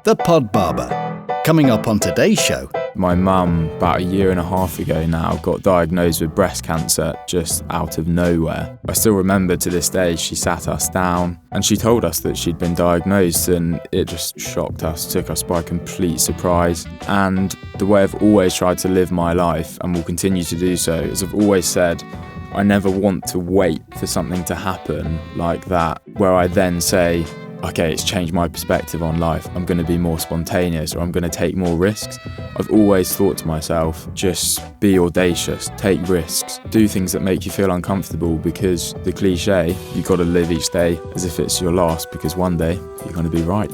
the PodBarber. Coming up on today's show. My mum, about a year and a half ago now, got diagnosed with breast cancer just out of nowhere. I still remember to this day, she sat us down and she told us that she'd been diagnosed, and it just shocked us, took us by complete surprise. And the way I've always tried to live my life, and will continue to do so, as I've always said, I never want to wait for something to happen like that, where I then say, okay, it's changed my perspective on life. I'm going to be more spontaneous, or I'm going to take more risks. I've always thought to myself, just be audacious, take risks, do things that make you feel uncomfortable, because the cliche, you've got to live each day as if it's your last, because one day you're going to be right.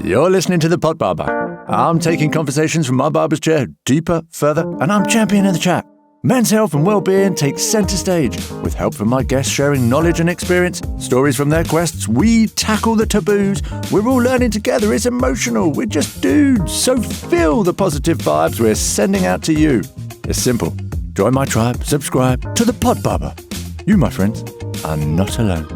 You're listening to the PodBarber. I'm taking conversations from my barber's chair deeper, further, and I'm champion of the chat. Men's health and well-being takes centre stage. With help from my guests sharing knowledge and experience, stories from their quests, we tackle the taboos. We're all learning together. It's emotional. We're just dudes. So feel the positive vibes we're sending out to you. It's simple. Join my tribe. Subscribe to the PodBarber. You, my friends, are not alone.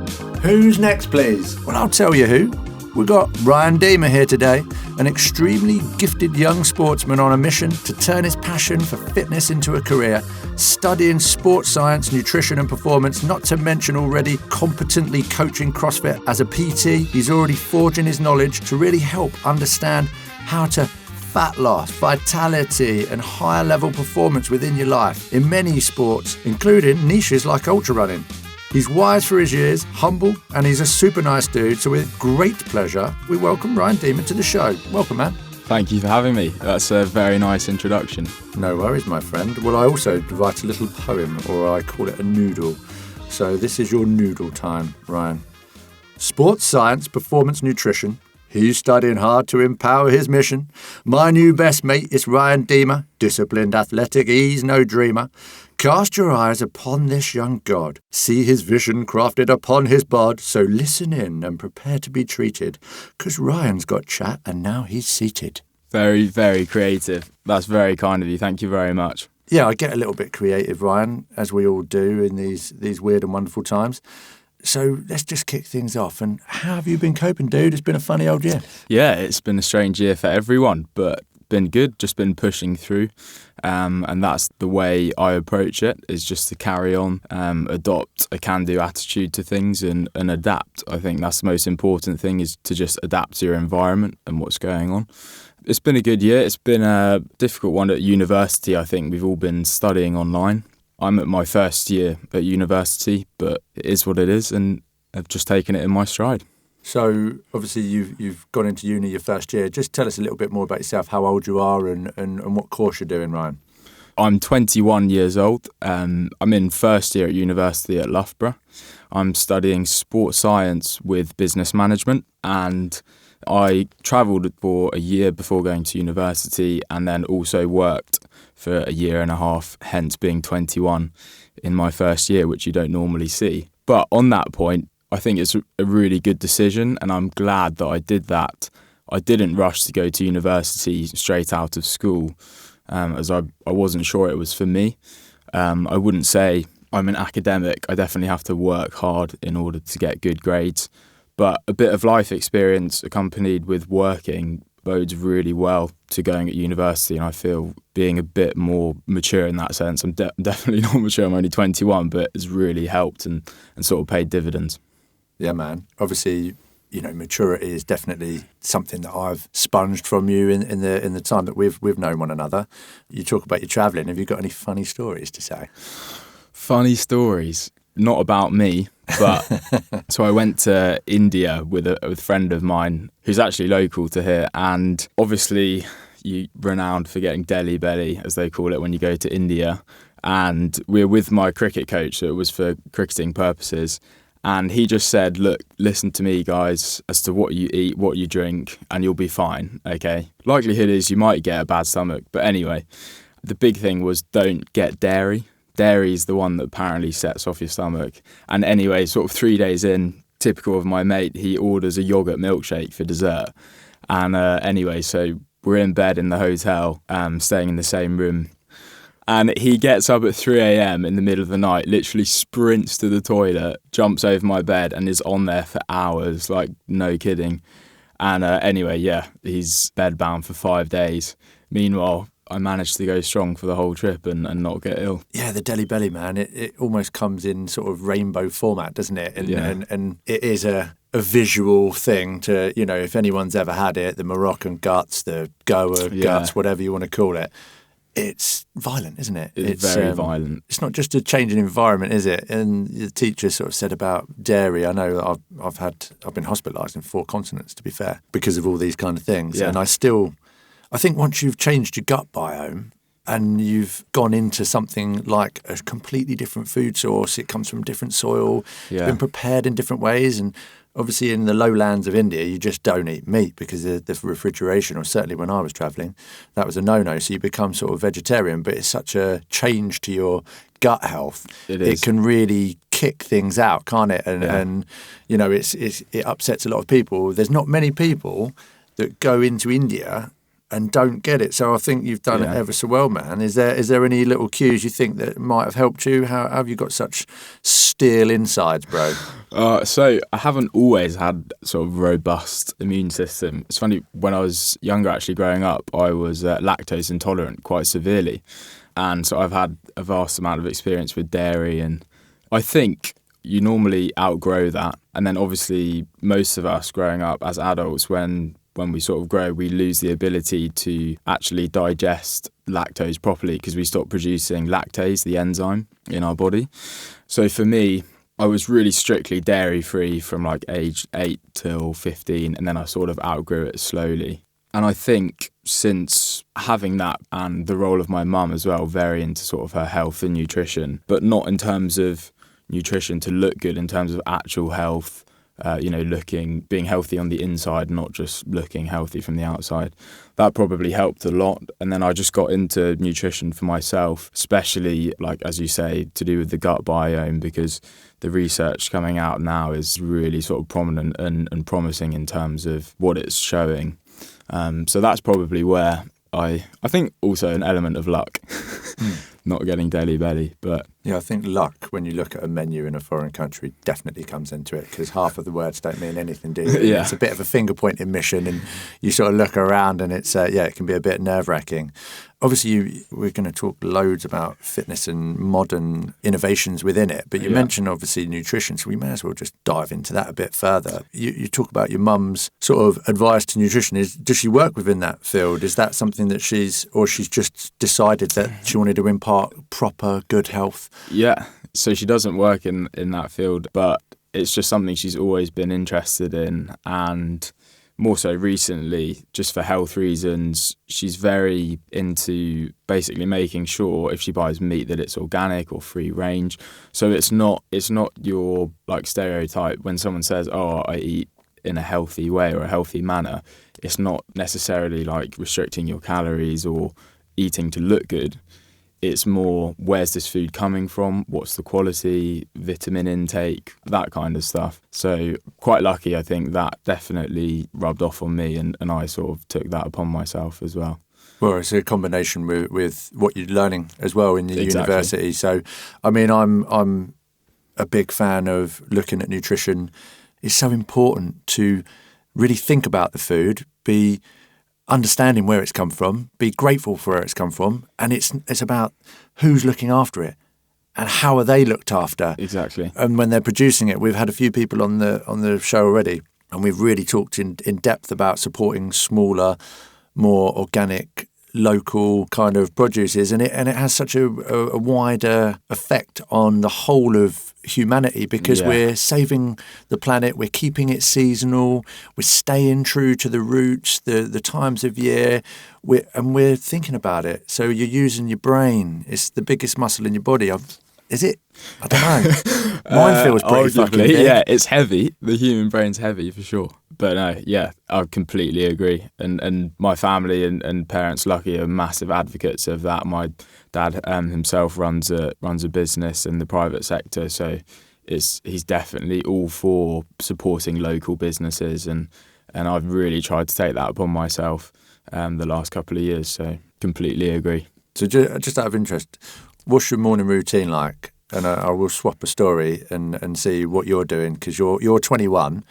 Who's next, please? Well, I'll tell you who. We've got Ryan Deamer here today, an extremely gifted young sportsman on a mission to turn his passion for fitness into a career, studying sports science, nutrition and performance, not to mention already competently coaching CrossFit as a PT. He's already forging his knowledge to really help understand how to fat loss, vitality and higher level performance within your life in many sports, including niches like ultra running. He's wise for his years, humble, and he's a super nice dude. So with great pleasure, we welcome Ryan Deamer to the show. Welcome, man. Thank you for having me. That's a very nice introduction. No worries, my friend. Well, I also write a little poem, or I call it a noodle. So this is your noodle time, Ryan. Sports science, performance nutrition. He's studying hard to empower his mission. My new best mate is Ryan Deamer. Disciplined, athletic, he's no dreamer. Cast your eyes upon this young god. See his vision crafted upon his bod. So listen in and prepare to be treated, 'cause Ryan's got chat and now he's seated. Very, very creative. That's very kind of you. Thank you very much. Yeah, I get a little bit creative, Ryan, as we all do in these weird and wonderful times. So let's just kick things off. And how have you been coping, dude? It's been a funny old year. Yeah, it's been a strange year for everyone, but been good, just been pushing through. And that's the way I approach it, is just to carry on, adopt a can-do attitude to things and adapt. I think that's the most important thing, is to just adapt to your environment and what's going on. It's been a good year. It's been a difficult one at university. I think we've all been studying online. I'm at my first year at university, but it is what it is, and I've just taken it in my stride. So obviously you've gone into uni your first year. Just tell us a little bit more about yourself, how old you are and what course you're doing, Ryan. I'm 21 years old. I'm in first year at university at Loughborough. I'm studying sports science with business management, and I travelled for a year before going to university, and then also worked for a year and a half, hence being 21 in my first year, which you don't normally see. But on that point, I think it's a really good decision, and I'm glad that I did that. I didn't rush to go to university straight out of school, as I wasn't sure it was for me. I wouldn't say I'm an academic. I definitely have to work hard in order to get good grades. But a bit of life experience accompanied with working bodes really well to going at university, and I feel being a bit more mature in that sense. I'm definitely not mature, I'm only 21, but it's really helped and sort of paid dividends. Yeah, man. Obviously, you know, maturity is definitely something that I've sponged from you in the time that we've known one another. You talk about your travelling. Have you got any funny stories to say? Funny stories? Not about me, but so I went to India with a friend of mine who's actually local to here, and obviously you're renowned for getting Delhi belly, as they call it, when you go to India. And we're with my cricket coach, so it was for cricketing purposes. And he just said, look, listen to me, guys, as to what you eat, what you drink, and you'll be fine, okay? Likelihood is you might get a bad stomach. But anyway, the big thing was don't get dairy. Dairy is the one that apparently sets off your stomach. And anyway, sort of 3 days in, typical of my mate, he orders a yogurt milkshake for dessert. And anyway, so we're in bed in the hotel, staying in the same room. And he gets up at 3 a.m. in the middle of the night, literally sprints to the toilet, jumps over my bed and is on there for hours, like no kidding. And anyway, yeah, he's bedbound for 5 days. Meanwhile, I managed to go strong for the whole trip and not get ill. Yeah, the Deli Belly, man, it almost comes in sort of rainbow format, doesn't it? And it is a visual thing to, you know, if anyone's ever had it, the Moroccan guts, the Goa guts, whatever you want to call it, it's violent, isn't it? It's very violent. It's not just a change in environment, is it? And the teacher sort of said about dairy. I know that I've been hospitalised in 4 continents, to be fair, because of all these kind of things. Yeah. And I think once you've changed your gut biome and you've gone into something like a completely different food source, it comes from different soil, it's been prepared in different ways. And obviously in the lowlands of India, you just don't eat meat because of the refrigeration, or certainly when I was travelling, that was a no-no. So you become sort of vegetarian, but it's such a change to your gut health. It can really kick things out, can't it? And you know, it upsets a lot of people. There's not many people that go into India and don't get it. So I think you've done it ever so well, man. Is there any little cues you think that might have helped you? How have you got such steel insides, bro? So I haven't always had sort of robust immune system. It's funny, when I was younger, actually growing up, I was lactose intolerant quite severely. And so I've had a vast amount of experience with dairy, and I think you normally outgrow that. And then obviously most of us growing up as adults, when we sort of grow, we lose the ability to actually digest lactose properly because we stop producing lactase, the enzyme in our body. So for me, I was really strictly dairy free from like age 8 till 15, and then I sort of outgrew it slowly. And I think since having that, and the role of my mum as well, very into sort of her health and nutrition, but not in terms of nutrition to look good, in terms of actual health, being healthy on the inside, not just looking healthy from the outside. That probably helped a lot. And then I just got into nutrition for myself, especially, like, as you say, to do with the gut biome, because the research coming out now is really sort of prominent and promising in terms of what it's showing. So that's probably where I think also an element of luck, not getting Deli Belly, but... Yeah, I think luck, when you look at a menu in a foreign country, definitely comes into it, because half of the words don't mean anything, do you? It's a bit of a finger-pointing mission, and you sort of look around and it's, it can be a bit nerve-wracking. Obviously, we're going to talk loads about fitness and modern innovations within it, but you mentioned, obviously, nutrition, so we may as well just dive into that a bit further. You talk about your mum's sort of advice to nutrition. Does she work within that field? Is that something that she's just decided that she wanted to impart proper good health? Yeah, so she doesn't work in that field, but it's just something she's always been interested in, and more so recently, just for health reasons, she's very into basically making sure if she buys meat that it's organic or free range. So it's not your like stereotype when someone says, "Oh, I eat in a healthy way or a healthy manner." It's not necessarily like restricting your calories or eating to look good. It's more, where's this food coming from? What's the quality, vitamin intake, that kind of stuff. So quite lucky, I think that definitely rubbed off on me, and I sort of took that upon myself as well. Well, it's a combination with what you're learning as well in the university. So, I mean, I'm a big fan of looking at nutrition. It's so important to really think about the food, be understanding where it's come from, be grateful for where it's come from, and it's about who's looking after it and how are they looked after. Exactly. And when they're producing it, we've had a few people on the show already, and we've really talked in depth about supporting smaller, more organic, local kind of produces, and it has such a wider effect on the whole of humanity, because we're saving the planet, we're keeping it seasonal, we're staying true to the roots, the times of year, we're thinking about it. So you're using your brain. It's the biggest muscle in your body. Is it? I don't know. Mine feels pretty fucking big. Yeah, it's heavy. The human brain's heavy for sure. But no, yeah, I completely agree. And my family and parents, lucky, are massive advocates of that. My dad himself runs a business in the private sector, so he's definitely all for supporting local businesses, and I've really tried to take that upon myself the last couple of years. So completely agree. So just out of interest, what's your morning routine like? And I will swap a story and see what you're doing, because you're 21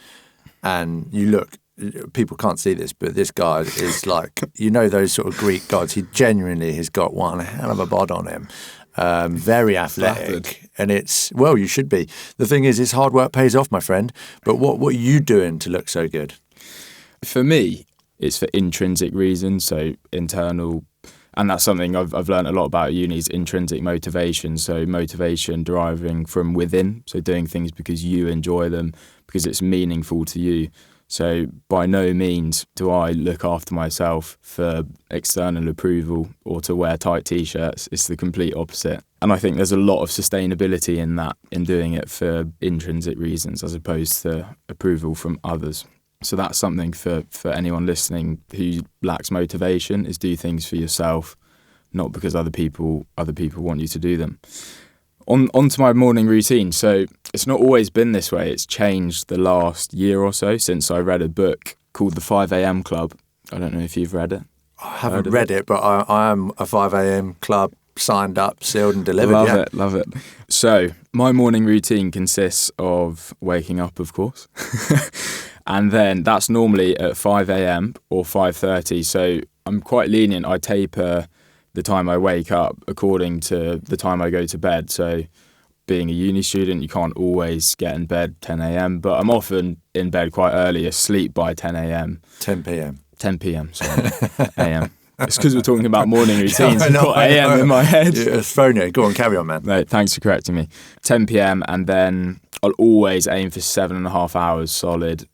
and you look people can't see this, but this guy is like, those sort of Greek gods. He genuinely has got one hell of a bod on him. Very athletic. Flattered. And you should be. The thing is, it's hard work pays off, my friend. But what are you doing to look so good? For me, it's for intrinsic reasons, so internal. And that's something I've learned a lot about at uni, is intrinsic motivation. So motivation deriving from within, so doing things because you enjoy them, because it's meaningful to you. So by no means do I look after myself for external approval or to wear tight T-shirts. It's the complete opposite. And I think there's a lot of sustainability in that, in doing it for intrinsic reasons as opposed to approval from others. So that's something for anyone listening who lacks motivation, is do things for yourself, not because other people want you to do them. On to my morning routine. So it's not always been this way. It's changed the last year or so since I read a book called The 5 a.m. Club. I don't know if you've read it. I haven't read it, but I am a 5 a.m. club, signed up, sealed and delivered. Love it. So my morning routine consists of waking up, of course. And then that's normally at 5 a.m. or 5:30. So I'm quite lenient. I taper the time I wake up according to the time I go to bed. So being a uni student, you can't always get in bed 10 a.m. But I'm often in bed quite early, asleep by 10 a.m. 10 p.m. 10 p.m, sorry, a.m. It's because we're talking about morning routines. I've got a.m. in my head. It's thrown you. Go on, carry on, man. No, thanks for correcting me. 10 p.m. and then I'll always aim for 7.5 hours solid.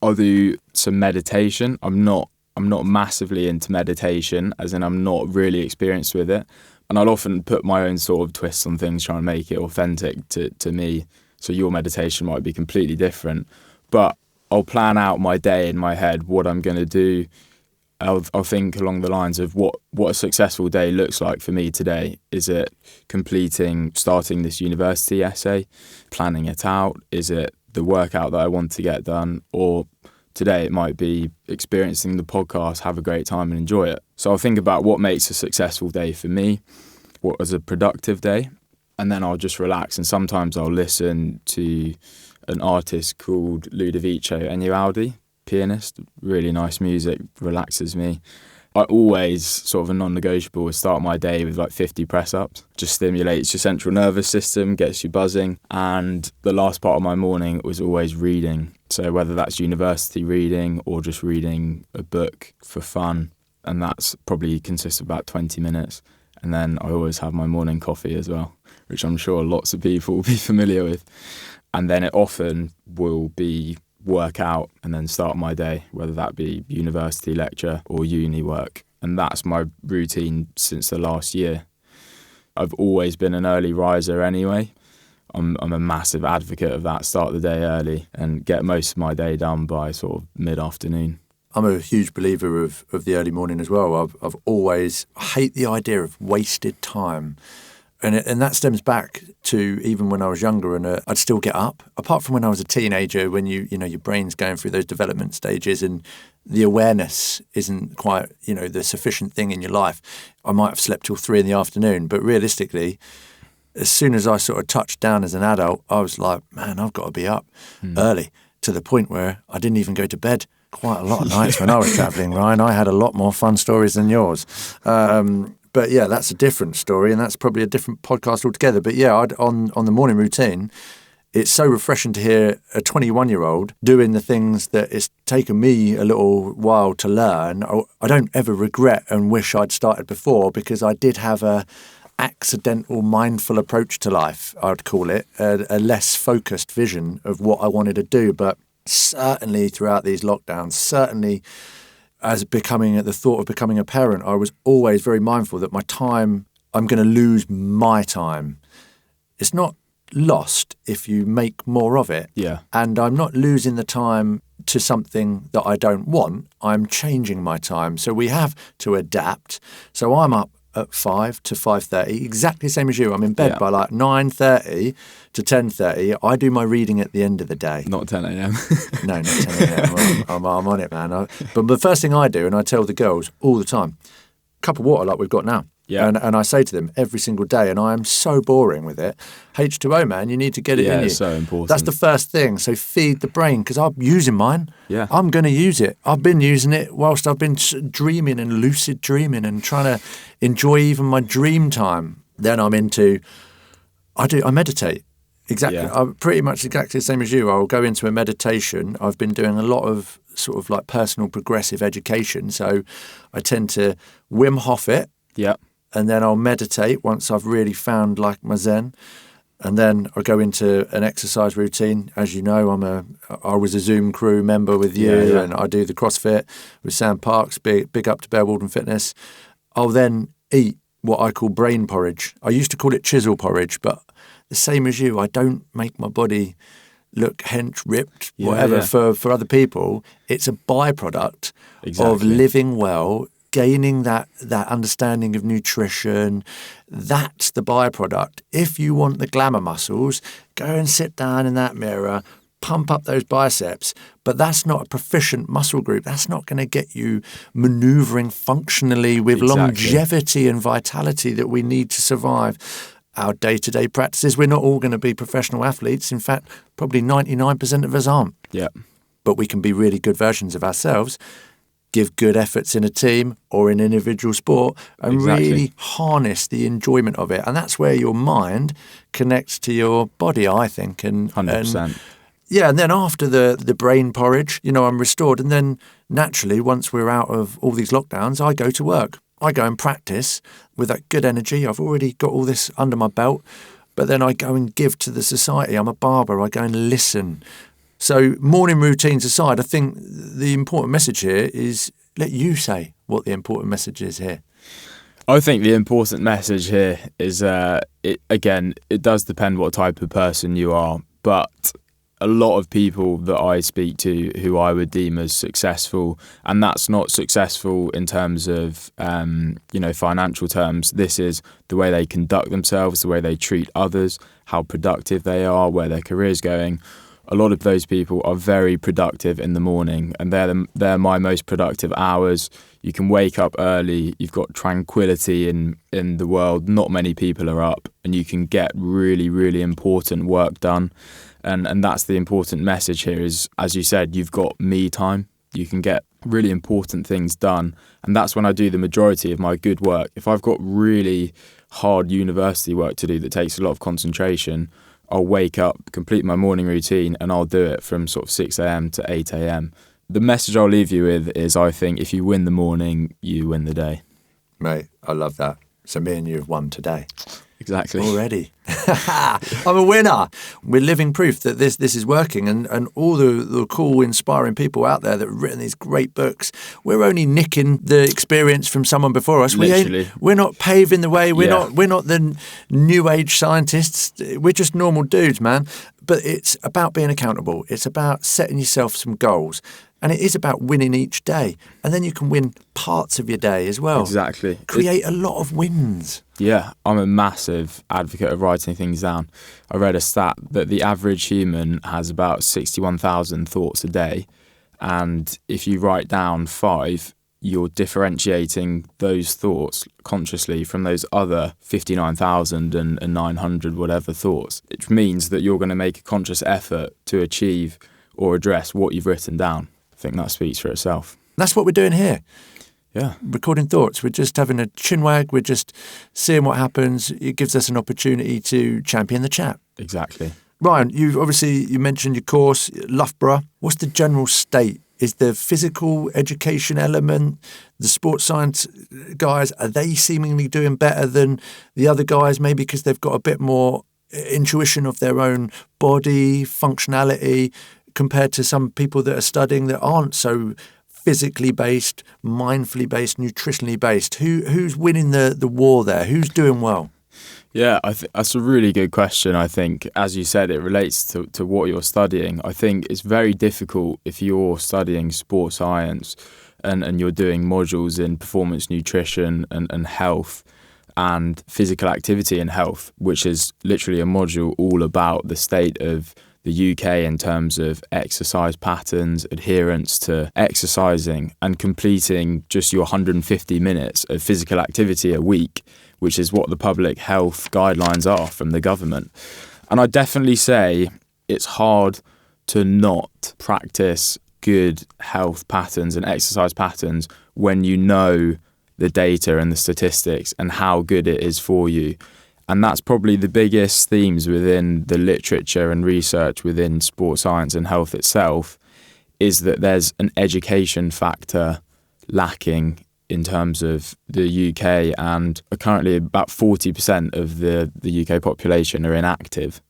I'll do some meditation. I'm not massively into meditation, as in I'm not really experienced with it. And I'll often put my own sort of twists on things, trying to make it authentic to me. So your meditation might be completely different. But I'll plan out my day in my head, what I'm going to do. I'll think along the lines of what a successful day looks like for me today. Is it starting this university essay, planning it out? Is it the workout that I want to get done? Or today it might be experiencing the podcast, have a great time and enjoy it. So I'll think about what makes a successful day for me, what was a productive day, and then I'll just relax. And sometimes I'll listen to an artist called Ludovico Einaudi, pianist, really nice music, relaxes me. I always, sort of a non-negotiable, is start my day with like 50 press-ups. Just stimulates your central nervous system, gets you buzzing. And the last part of my morning was always reading. So whether that's university reading or just reading a book for fun, and that's probably consists of about 20 minutes. And then I always have my morning coffee as well, which I'm sure lots of people will be familiar with. And then it often will be work out and then start my day, whether that be university lecture or uni work. And that's my routine since the last year. I've always been an early riser anyway. I'm a massive advocate of that. Start the day early and get most of my day done by sort of mid-afternoon. I'm a huge believer of the early morning as well. I've always hate the idea of wasted time. And that stems back to even when I was younger and I'd still get up. Apart from when I was a teenager, when you know your brain's going through those development stages and the awareness isn't quite, the sufficient thing in your life. I might have slept till 3 p.m, but realistically, as soon as I sort of touched down as an adult, I was like, man, I've got to be up early, to the point where I didn't even go to bed quite a lot of nights when I was travelling, Ryan. I had a lot more fun stories than yours. But yeah, that's a different story, and that's probably a different podcast altogether. But yeah, on the morning routine, it's so refreshing to hear a 21-year-old doing the things that it's taken me a little while to learn. I don't ever regret and wish I'd started before, because I did have a accidental, mindful approach to life, I'd call it, a less focused vision of what I wanted to do. But certainly throughout these lockdowns, certainly as the thought of becoming a parent, I was always very mindful that my time, I'm going to lose my time. It's not lost if you make more of it. Yeah. And I'm not losing the time to something that I don't want. I'm changing my time. So we have to adapt. So I'm up at 5 to 5:30, exactly the same as you. I'm in bed by like 9:30 to 10:30. I do my reading at the end of the day. Not 10 a.m. No, not 10 a.m. I'm on it, man. But the first thing I do, and I tell the girls all the time, cup of water like we've got now. Yeah. And I say to them every single day, and I am so boring with it, H2O, man, you need to get it in you. It's so important. That's the first thing. So feed the brain, because I'm using mine. Yeah. I'm going to use it. I've been using it whilst I've been dreaming and lucid dreaming and trying to enjoy even my dream time. Then I'm into, I meditate. Exactly. Yeah. I'm pretty much exactly the same as you. I'll go into a meditation. I've been doing a lot of sort of like personal progressive education. So I tend to Wim Hof it. Yeah. And then I'll meditate once I've really found like my Zen. And then I go into an exercise routine. As you know, I was a Zoom crew member with you, and I do the CrossFit with Sam Parks, big up to Bear Walden Fitness. I'll then eat what I call brain porridge. I used to call it chisel porridge, but the same as you, I don't make my body look hench, ripped, whatever for other people. It's a byproduct of living well, gaining that understanding of nutrition. That's the byproduct. If you want the glamour muscles, go and sit down in that mirror, pump up those biceps, but that's not a proficient muscle group. That's not going to get you maneuvering functionally with longevity and vitality that we need to survive our day-to-day practices. We're not all going to be professional athletes. In fact, probably 99% of us aren't. Yeah. But we can be really good versions of ourselves, give good efforts in a team or in individual sport, and really harness the enjoyment of it. And that's where your mind connects to your body, I think. And 100%. And then after the brain porridge, I'm restored. And then naturally, once we're out of all these lockdowns, I go to work. I go and practice with that good energy. I've already got all this under my belt, but then I go and give to the society. I'm a barber. I go and listen. So morning routines aside, I think the important message here is let you say what the important message is here. I think the important message here is, it does depend what type of person you are, but a lot of people that I speak to who I would deem as successful, and that's not successful in terms of, financial terms. This is the way they conduct themselves, the way they treat others, how productive they are, where their career's going. A lot of those people are very productive in the morning, and they're my most productive hours. You can wake up early, you've got tranquility in the world, not many people are up, and you can get really, really important work done. And that's the important message here is, as you said, you've got me time. You can get really important things done. And that's when I do the majority of my good work. If I've got really hard university work to do that takes a lot of concentration, I'll wake up, complete my morning routine, and I'll do it from sort of 6 a.m. to 8 a.m. The message I'll leave you with is, I think if you win the morning, you win the day. Mate, I love that. So me and you have won today. Exactly. Already. I'm a winner. We're living proof that this is working, and all the cool, inspiring people out there that have written these great books, we're only nicking the experience from someone before us. Literally. We're not paving the way. We're not the new age scientists. We're just normal dudes, man. But it's about being accountable. It's about setting yourself some goals. And it is about winning each day. And then you can win parts of your day as well. Exactly. Create a lot of wins. Yeah, I'm a massive advocate of writing things down. I read a stat that the average human has about 61,000 thoughts a day. And if you write down 5, you're differentiating those thoughts consciously from those other 59,900 whatever thoughts. It means that you're going to make a conscious effort to achieve or address what you've written down. I think that speaks for itself. That's what we're doing here. Yeah. Recording thoughts. We're just having a chinwag. We're just seeing what happens. It gives us an opportunity to champion the chat. Exactly. Ryan, you mentioned your course, Loughborough. What's the general state? Is the physical education element, the sports science guys, are they seemingly doing better than the other guys, maybe because they've got a bit more intuition of their own body, functionality, compared to some people that are studying that aren't so physically based, mindfully based, nutritionally based? Who's winning the war there? Who's doing well? Yeah, that's a really good question. I think, as you said, it relates to what you're studying. I think it's very difficult if you're studying sports science and you're doing modules in performance nutrition and health and physical activity and health, which is literally a module all about the state of the UK in terms of exercise patterns, adherence to exercising, and completing just your 150 minutes of physical activity a week, which is what the public health guidelines are from the government. And I definitely say it's hard to not practice good health patterns and exercise patterns when you know the data and the statistics and how good it is for you. And that's probably the biggest themes within the literature and research within sports science and health itself, is that there's an education factor lacking in terms of the UK, and currently about 40% of the UK population are inactive,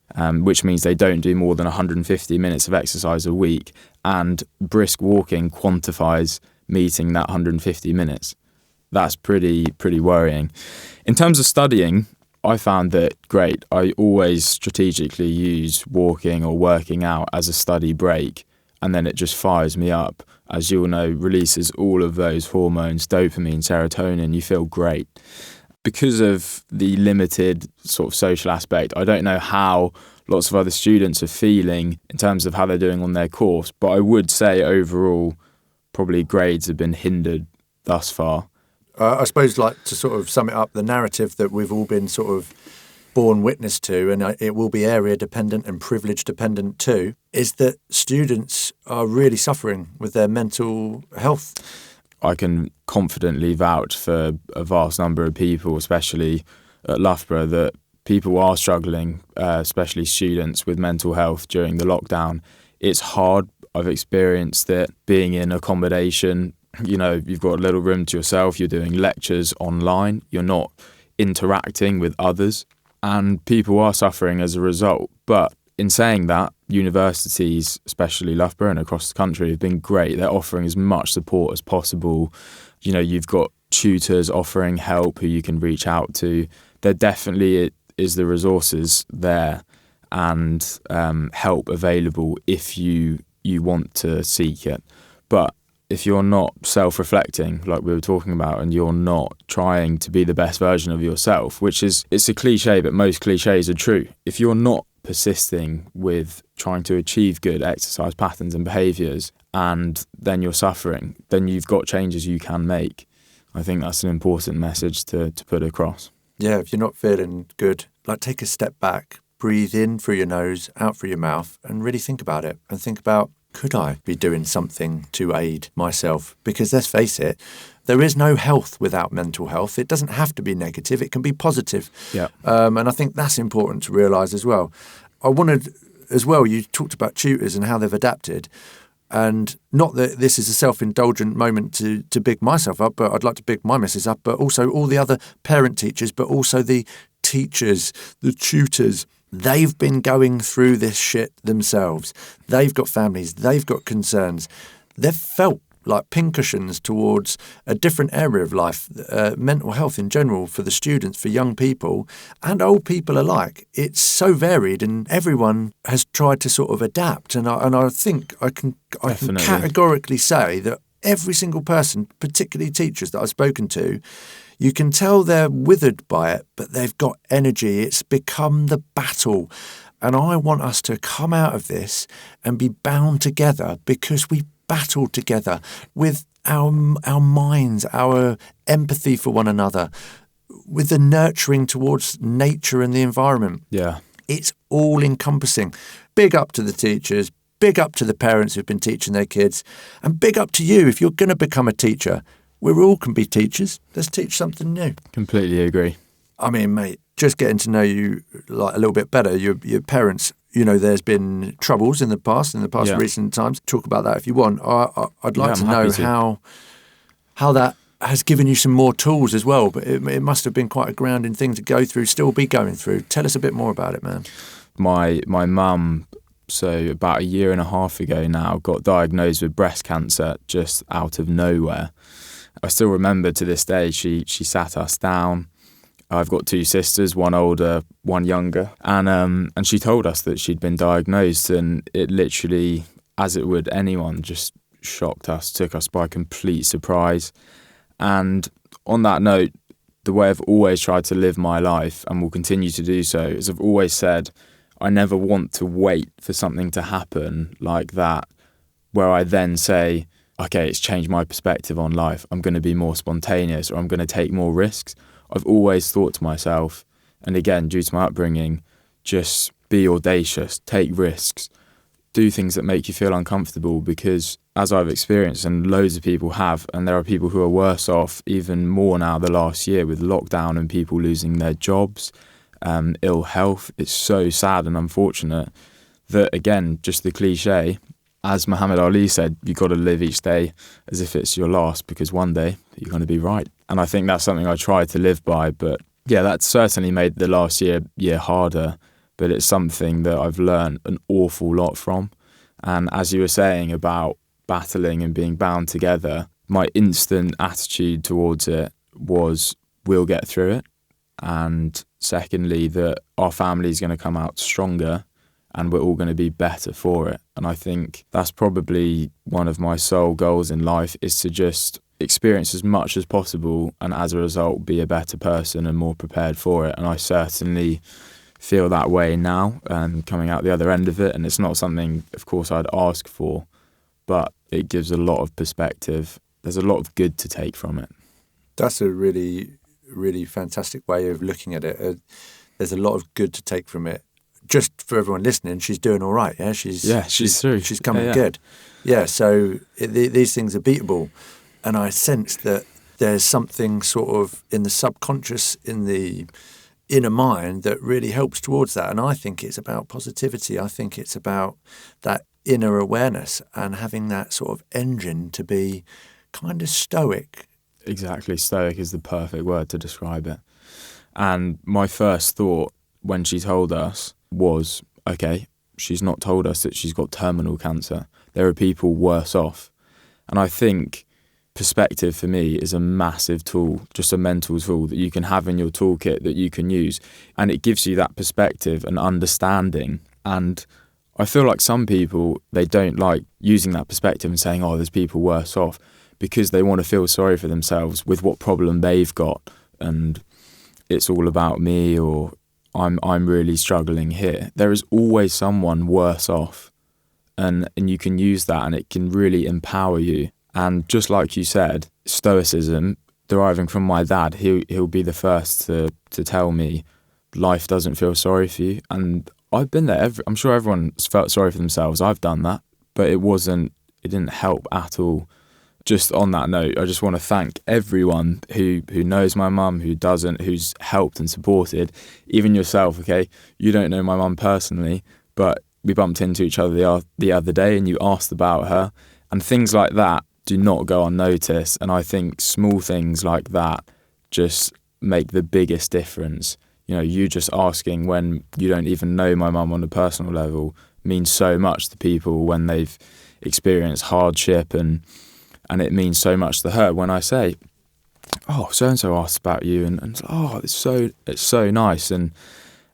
which means they don't do more than 150 minutes of exercise a week, and brisk walking quantifies meeting that 150 minutes. That's pretty worrying. In terms of studying, I found that great. I always strategically use walking or working out as a study break, and then it just fires me up. As you'll know, releases all of those hormones, dopamine, serotonin. You feel great. Because of the limited sort of social aspect, I don't know how lots of other students are feeling in terms of how they're doing on their course, but I would say overall, probably grades have been hindered thus far. I suppose, like, to sort of sum it up, the narrative that we've all been sort of born witness to, and it will be area dependent and privilege dependent too, is that students are really suffering with their mental health. I can confidently vouch for a vast number of people, especially at Loughborough, that people are struggling, especially students, with mental health during the lockdown. It's hard. I've experienced it being in accommodation. You know, you've got a little room to yourself, you're doing lectures online, you're not interacting with others, and people are suffering as a result. But in saying that, universities, especially Loughborough and across the country, have been great. They're offering as much support as possible. You know, you've got tutors offering help who you can reach out to. There definitely is the resources there and help available if you want to seek it. But if you're not self-reflecting, like we were talking about, and you're not trying to be the best version of yourself, it's a cliche, but most cliches are true. If you're not persisting with trying to achieve good exercise patterns and behaviours, and then you're suffering, then you've got changes you can make. I think that's an important message to put across. Yeah, if you're not feeling good, like, take a step back, breathe in through your nose, out through your mouth, and really think about it. And think about, could I be doing something to aid myself? Because let's face it, there is no health without mental health. It doesn't have to be negative. It can be positive. Yeah. And I think that's important to realise as well. I wanted as well, you talked about tutors and how they've adapted. And not that this is a self-indulgent moment to big myself up, but I'd like to big my missus up, but also all the other parent teachers, but also the teachers, the tutors. They've been going through this shit themselves. They've got families. They've got concerns. They've felt like pincushions towards a different area of life, mental health in general for the students, for young people and old people alike. It's so varied, and everyone has tried to sort of adapt. And I think I can categorically say that every single person, particularly teachers that I've spoken to, you can tell they're withered by it, but they've got energy. It's become the battle. And I want us to come out of this and be bound together, because we battle together with our minds, our empathy for one another, with the nurturing towards nature and the environment. Yeah. It's all encompassing. Big up to the teachers, big up to the parents who've been teaching their kids, and big up to you if you're going to become a teacher. We all can be teachers. Let's teach something new. Completely agree. I mean, mate, just getting to know you like a little bit better, your parents, you know, there's been troubles in the past Yeah. recent times. Talk about that if you want. I'd like to know how that has given you some more tools as well, but it must have been quite a grounding thing to go through, still be going through. Tell us a bit more about it, man. My mum, so about a year and a half ago now, got diagnosed with breast cancer just out of nowhere. I still remember to this day, she sat us down. I've got two sisters, one older, one younger, and she told us that she'd been diagnosed, and it literally, as it would anyone, just shocked us, took us by complete surprise. And on that note, the way I've always tried to live my life, and will continue to do so, is I've always said, I never want to wait for something to happen like that, where I then say, okay, it's changed my perspective on life. I'm going to be more spontaneous, or I'm going to take more risks. I've always thought to myself, and again, due to my upbringing, just be audacious, take risks, do things that make you feel uncomfortable, because as I've experienced, and loads of people have, and there are people who are worse off even more now the last year with lockdown and people losing their jobs, ill health. It's so sad and unfortunate that, again, just the cliche, as Muhammad Ali said, you got to live each day as if it's your last, because one day you're going to be right. And I think that's something I try to live by. But yeah, that's certainly made the last year harder, but it's something that I've learned an awful lot from. And as you were saying about battling and being bound together, my instant attitude towards it was, we'll get through it. And secondly, that our family is going to come out stronger and we're all going to be better for it. And I think that's probably one of my sole goals in life, is to just experience as much as possible and as a result be a better person and more prepared for it. And I certainly feel that way now, coming out the other end of it. And it's not something, of course, I'd ask for, but it gives a lot of perspective. There's a lot of good to take from it. That's a really, really fantastic way of looking at it. There's a lot of good to take from it. Just for everyone listening, she's doing all right. Yeah, she's through. She's coming good. Yeah, so these things are beatable, and I sense that there's something sort of in the subconscious, in the inner mind, that really helps towards that. And I think it's about positivity. I think it's about that inner awareness and having that sort of engine to be kind of stoic. Exactly, stoic is the perfect word to describe it. And my first thought when she told us was, okay, she's not told us that she's got terminal cancer. There are people worse off. And I think perspective for me is a massive tool, just a mental tool that you can have in your toolkit that you can use. And it gives you that perspective and understanding. And I feel like some people, they don't like using that perspective and saying, oh, there's people worse off, because they want to feel sorry for themselves with what problem they've got. And it's all about me, or I'm really struggling here. There is always someone worse off, and you can use that, and it can really empower you. And just like you said, stoicism, deriving from my dad, he'll be the first to tell me life doesn't feel sorry for you. And I've been there. I'm sure everyone's felt sorry for themselves. I've done that, but it didn't help at all. Just on that note, I just want to thank everyone who knows my mum, who doesn't, who's helped and supported. Even yourself, okay? You don't know my mum personally, but we bumped into each other the other day and you asked about her. And things like that do not go unnoticed. And I think small things like that just make the biggest difference. You know, you just asking when you don't even know my mum on a personal level means so much to people when they've experienced hardship, and it means so much to her when I say, oh, so-and-so asked about you, and oh, it's so nice. And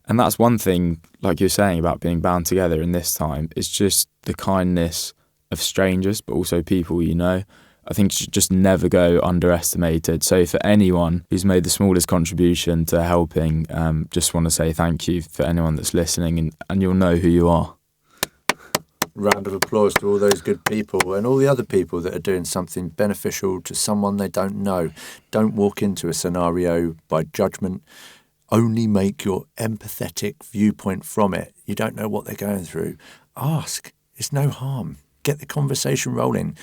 that's one thing, like you're saying, about being bound together in this time. It's just the kindness of strangers, but also people you know. I think it should just never go underestimated. So for anyone who's made the smallest contribution to helping, just want to say thank you for anyone that's listening, and you'll know who you are. Round of applause to all those good people and all the other people that are doing something beneficial to someone they don't know. Don't walk into a scenario by judgment. Only make your empathetic viewpoint from it. You don't know what they're going through. Ask. It's no harm. Get the conversation rolling.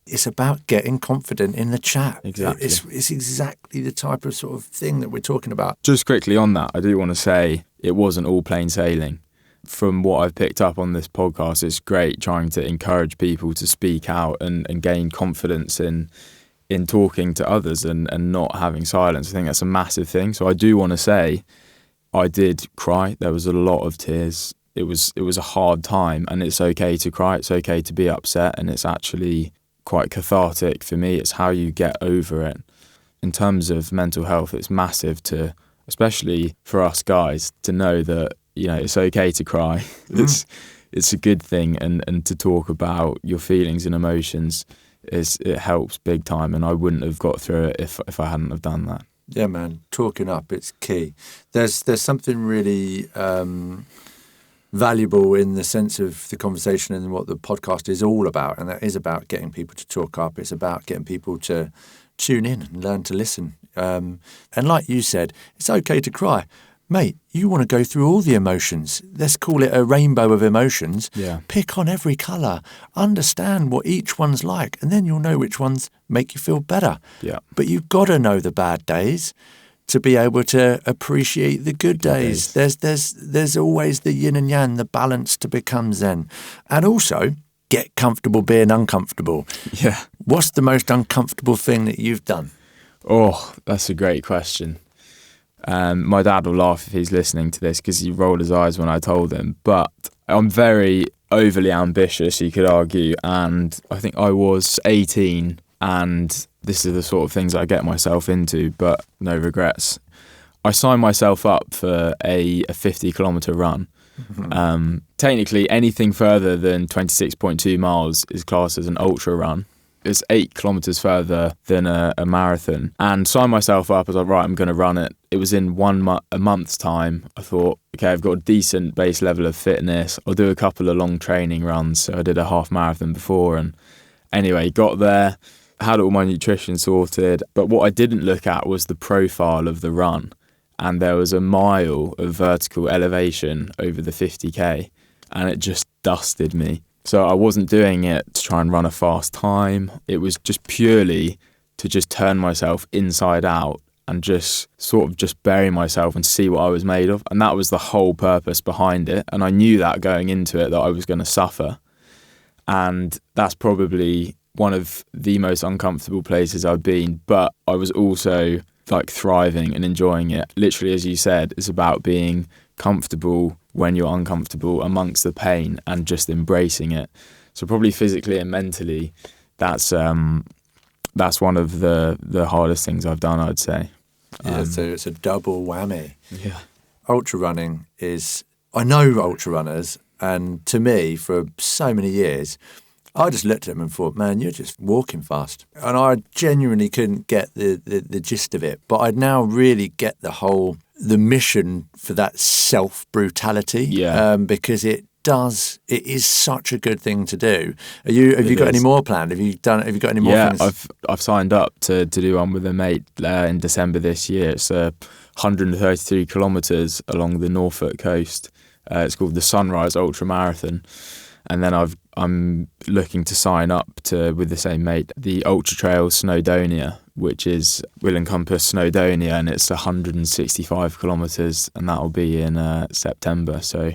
It's about getting confident in the chat. Exactly. It's exactly the type of sort of thing that we're talking about. Just quickly on that, I do want to say it wasn't all plain sailing. From what I've picked up on this podcast, it's great trying to encourage people to speak out and gain confidence in talking to others and not having silence. I think that's a massive thing. So I do want to say I did cry. There was a lot of tears. It was a hard time, and it's okay to cry. It's okay to be upset, and it's actually quite cathartic for me. It's how you get over it. In terms of mental health, it's massive to, especially for us guys, to know that, you know, it's okay to cry. It's a good thing, and to talk about your feelings and emotions it helps big time. And I wouldn't have got through it if I hadn't have done that. Yeah, man, talking up, it's key. There's something really valuable in the sense of the conversation and what the podcast is all about. And that is about getting people to talk up. It's about getting people to tune in and learn to listen. And like you said, it's okay to cry. Mate, you want to go through all the emotions. Let's call it a rainbow of emotions. Yeah. Pick on every colour. Understand what each one's like, and then you'll know which ones make you feel better. Yeah. But you've got to know the bad days to be able to appreciate the good days. There's always the yin and yang, the balance to become zen. And also, get comfortable being uncomfortable. Yeah. What's the most uncomfortable thing that you've done? Oh, that's a great question. My dad will laugh if he's listening to this because he rolled his eyes when I told him. But I'm very overly ambitious, you could argue. And I think I was 18 and this is the sort of things I get myself into, but no regrets. I signed myself up for a 50-kilometre run. Mm-hmm. Technically, anything further than 26.2 miles is classed as an ultra run. It's 8 kilometres further than a marathon. And signed myself up. I was like, right, I'm going to run it. It was in a month's time. I thought, okay, I've got a decent base level of fitness. I'll do a couple of long training runs. So I did a half marathon before. And anyway, got there, had all my nutrition sorted. But what I didn't look at was the profile of the run. And there was a mile of vertical elevation over the 50k. And it just dusted me. So I wasn't doing it to try and run a fast time. It was just purely to just turn myself inside out and just sort of just bury myself and see what I was made of. And that was the whole purpose behind it. And I knew that going into it that I was going to suffer. And that's probably one of the most uncomfortable places I've been. But I was also like thriving and enjoying it. Literally, as you said, it's about being comfortable when you're uncomfortable amongst the pain and just embracing it. So probably physically and mentally, that's one of the hardest things I've done, I'd say. Yeah, so it's a double whammy. Yeah. Ultra running is, I know ultra runners, and to me, for so many years, I just looked at them and thought, man, you're just walking fast. And I genuinely couldn't get the gist of it. But I now really get the mission for that self-brutality. Yeah. Because it is such a good thing to do. Have you got any more planned? Have you got any more things? Yeah, I've signed up to do one with a mate in December this year. It's 133 kilometres along the Norfolk coast. It's called the Sunrise Ultra Marathon. And then I'm looking to sign up with the same mate, the Ultra Trail Snowdonia, which will encompass Snowdonia, and it's 165 kilometres, and that will be in September. So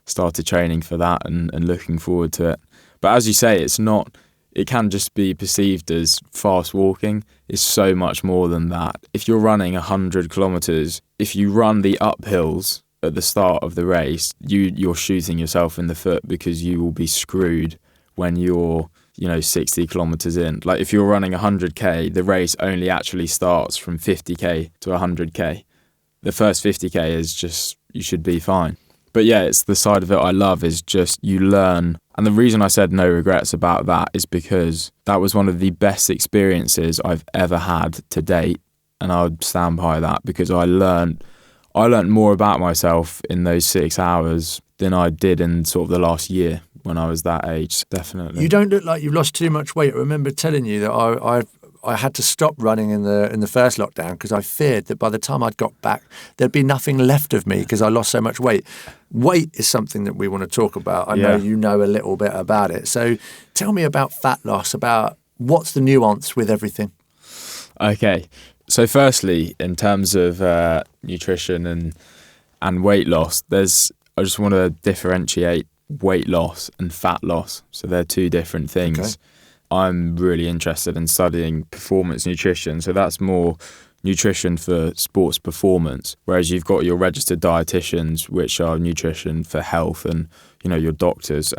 started training for that and looking forward to it. But as you say, it can just be perceived as fast walking. It's so much more than that. If you're running 100 kilometres, if you run the uphills at the start of the race, you're shooting yourself in the foot because you will be screwed when you're 60 kilometers in. Like if you're running 100k, the race only actually starts from 50k to 100k. The first 50k is just, you should be fine. But yeah, it's the side of it I love is just you learn. And the reason I said no regrets about that is because that was one of the best experiences I've ever had to date, and I would stand by that because I learned more about myself in those 6 hours than I did in sort of the last year when I was that age, definitely. You don't look like you've lost too much weight. I remember telling you that I had to stop running in the first lockdown because I feared that by the time I'd got back, there'd be nothing left of me because I lost so much weight. Weight is something that we want to talk about. I know you know a little bit about it. So tell me about fat loss, about what's the nuance with everything. Okay. So firstly, in terms of nutrition and weight loss, I just want to differentiate weight loss and fat loss. So they're two different things. Okay. I'm really interested in studying performance nutrition. So that's more nutrition for sports performance, whereas you've got your registered dietitians, which are nutrition for health, and your doctors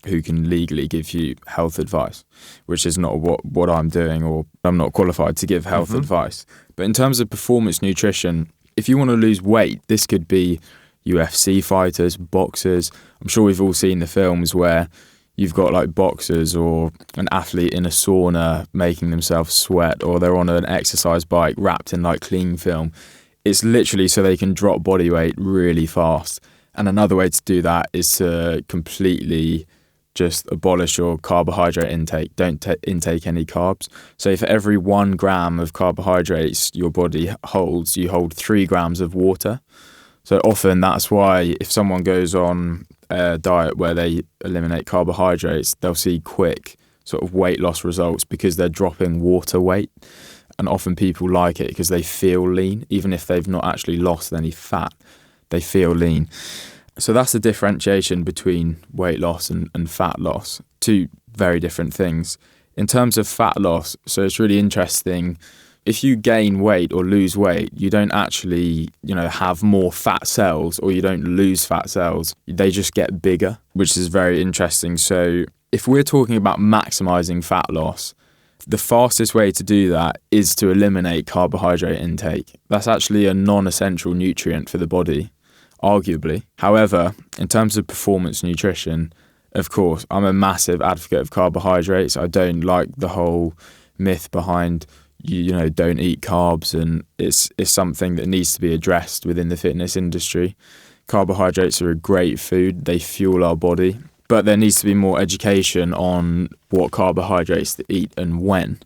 who can legally give you health advice, which is not what I'm doing, or I'm not qualified to give health advice. But in terms of performance nutrition, if you want to lose weight, this could be UFC fighters, boxers. I'm sure we've all seen the films where you've got like boxers or an athlete in a sauna making themselves sweat, or they're on an exercise bike wrapped in like cling film. It's literally so they can drop body weight really fast. And another way to do that is to completely just abolish your carbohydrate intake. Don't intake any carbs. So for every 1 gram of carbohydrates your body holds, you hold 3 grams of water. So often that's why if someone goes on a diet where they eliminate carbohydrates, they'll see quick sort of weight loss results because they're dropping water weight. And often people like it because they feel lean, even if they've not actually lost any fat, they feel lean. So that's the differentiation between weight loss and fat loss, 2 very different things. In terms of fat loss, so it's really interesting. If you gain weight or lose weight, you don't actually, have more fat cells, or you don't lose fat cells. They just get bigger, which is very interesting. So if we're talking about maximizing fat loss, the fastest way to do that is to eliminate carbohydrate intake. That's actually a non-essential nutrient for the body, arguably. However, in terms of performance nutrition, of course, I'm a massive advocate of carbohydrates. I don't like the whole myth behind don't eat carbs, and it's something that needs to be addressed within the fitness industry. Carbohydrates are a great food. They fuel our body. But there needs to be more education on what carbohydrates to eat and when.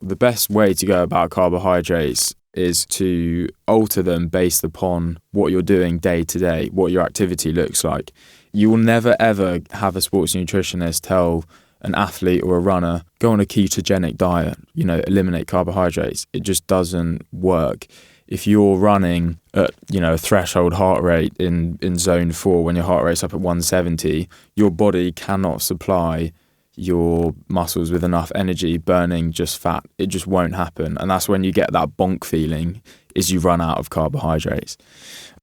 The best way to go about carbohydrates is to alter them based upon what you're doing day to day, what your activity looks like. You will never ever have a sports nutritionist tell an athlete or a runner, go on a ketogenic diet, eliminate carbohydrates. It just doesn't work. If you're running at, a threshold heart rate in zone 4, when your heart rate's up at 170, your body cannot supply your muscles with enough energy burning just fat. It just won't happen. And that's when you get that bonk feeling, is you run out of carbohydrates.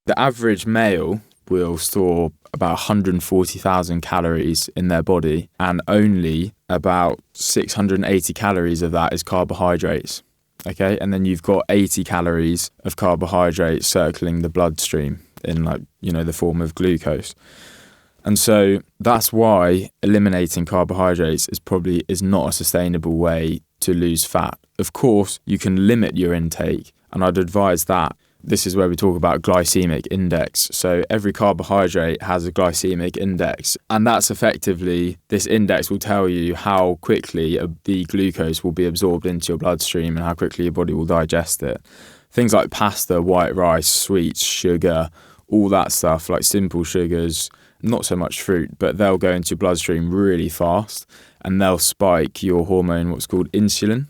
The average male will store about 140,000 calories in their body, and only about 680 calories of that is carbohydrates. Okay, and then you've got 80 calories of carbohydrates circling the bloodstream in the form of glucose. And so that's why eliminating carbohydrates is not a sustainable way to lose fat. Of course, you can limit your intake, and I'd advise that. This is where we talk about glycemic index. So every carbohydrate has a glycemic index, and that's effectively, this index will tell you how quickly the glucose will be absorbed into your bloodstream and how quickly your body will digest it. Things like pasta, white rice, sweets, sugar, all that stuff, like simple sugars, not so much fruit, but they'll go into your bloodstream really fast and they'll spike your hormone, what's called insulin.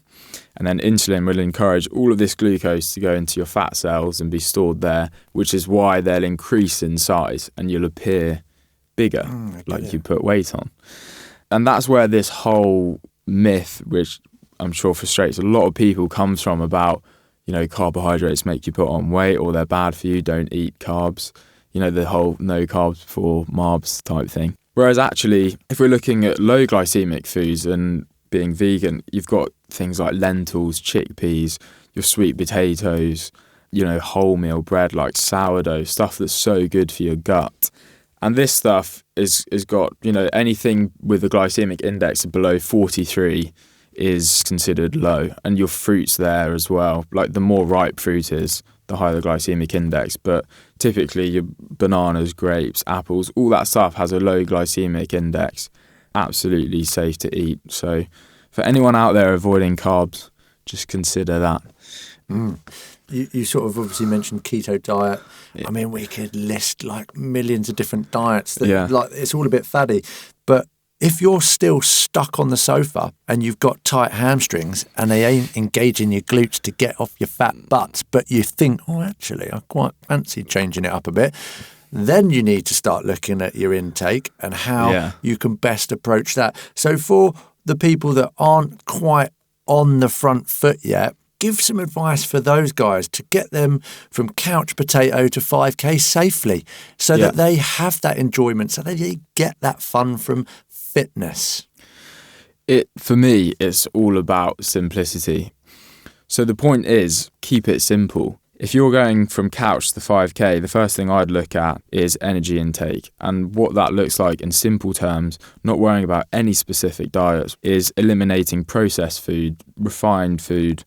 And then insulin will encourage all of this glucose to go into your fat cells and be stored there, which is why they'll increase in size and you'll appear bigger, you put weight on. And that's where this whole myth, which I'm sure frustrates a lot of people, comes from about, carbohydrates make you put on weight or they're bad for you, don't eat carbs. The whole no carbs before marbs type thing. Whereas actually, if we're looking at low glycemic foods and being vegan, you've got things like lentils, chickpeas, your sweet potatoes, wholemeal bread like sourdough, stuff that's so good for your gut. And this stuff is got, anything with a glycemic index below 43 is considered low. And your fruits there as well. Like the more ripe fruit is, the higher the glycemic index. But typically your bananas, grapes, apples, all that stuff has a low glycemic index. Absolutely safe to eat. So for anyone out there avoiding carbs, just consider that. You sort of obviously mentioned keto diet. Yeah. I mean, we could list like millions of different diets that like it's all a bit faddy. But if you're still stuck on the sofa and you've got tight hamstrings and they ain't engaging your glutes to get off your fat butts, but you think, actually, I quite fancy changing it up a bit, then you need to start looking at your intake and how you can best approach that. So for the people that aren't quite on the front foot yet, give some advice for those guys to get them from couch potato to 5K safely so that they have that enjoyment, so they get that fun from fitness. For me, it's all about simplicity. So the point is, keep it simple. If you're going from couch to 5K, the first thing I'd look at is energy intake. And what that looks like in simple terms, not worrying about any specific diets, is eliminating processed food, refined food,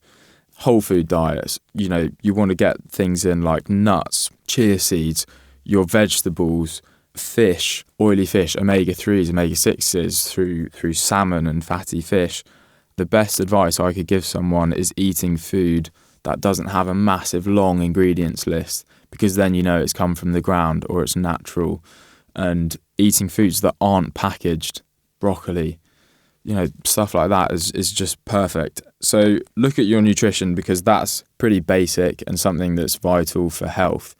whole food diets. You want to get things in like nuts, chia seeds, your vegetables, fish, oily fish, omega-3s, omega-6s through salmon and fatty fish. The best advice I could give someone is eating food that doesn't have a massive long ingredients list, because then you know it's come from the ground or it's natural. And eating foods that aren't packaged, broccoli, stuff like that is just perfect. So look at your nutrition, because that's pretty basic and something that's vital for health.